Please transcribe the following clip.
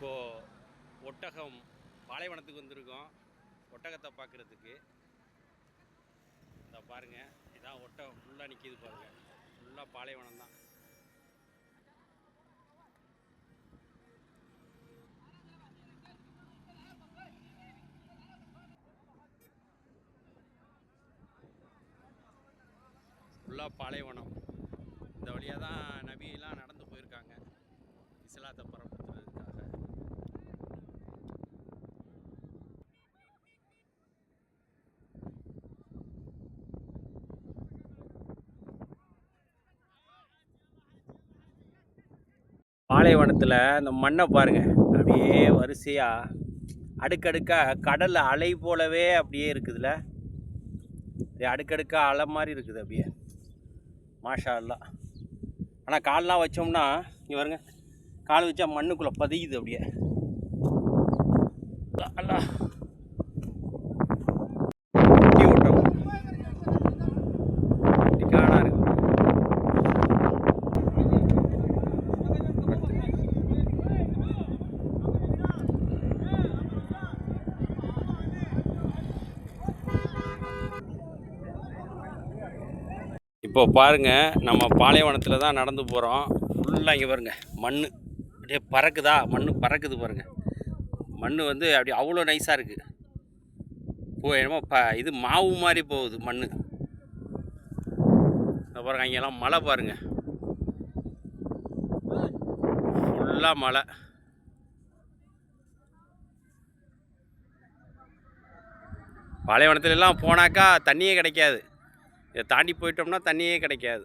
இப்போது ஒட்டகம் பாலைவனத்துக்கு வந்திருக்கோம் ஒட்டகத்தை பார்க்குறதுக்கு. இந்த பாருங்கள், இதான் ஒட்டகம் ஃபுல்லாக நிற்கிது பாருங்கள், ஃபுல்லாக பாலைவனம் தான். ஃபுல்லாக பாலைவனம். இந்த வழியாக தான் நபியெல்லாம் நடந்து போயிருக்காங்க இஸ்லாத்தை பரப்புறதுக்காக. பாலைவனத்தில் இந்த மண்ணை பாருங்கள், அப்படியே வரிசையாக அடுக்கடுக்காக கடல் அலை போலவே அப்படியே இருக்குதுல்ல. அடுக்கடுக்காக அலை மாதிரி இருக்குது அப்படியே, மாஷா அல்லா. ஆனால் கால்லாம் வச்சோம்னா இங்கே பாருங்க, கால் வச்சா மண்ணுக்குள்ளே பதியுது அப்படியே. அல்லா குட்டி ஓட்டம் டிக்கானா இருக்கு. இப்போ பாருங்கள், நம்ம பாலைவனத்தில் தான் நடந்து போகிறோம். ஃபுல்லாக இங்கே பாருங்கள், மண் அப்படியே பறக்குதா, மண் பறக்குது பாருங்கள். மண் வந்து அப்படி அவ்வளோ நைஸாக இருக்குது. என்னமோ இது மாவு மாதிரி போகுது மண். பாருங்கள், அங்கெல்லாம் மலை பாருங்கள், ஃபுல்லாக மலை. பாலைவனத்துலலாம் போனாக்கா தண்ணியே கிடைக்காது. இதை தாண்டி போயிட்டோம்னா தண்ணியே கிடைக்காது.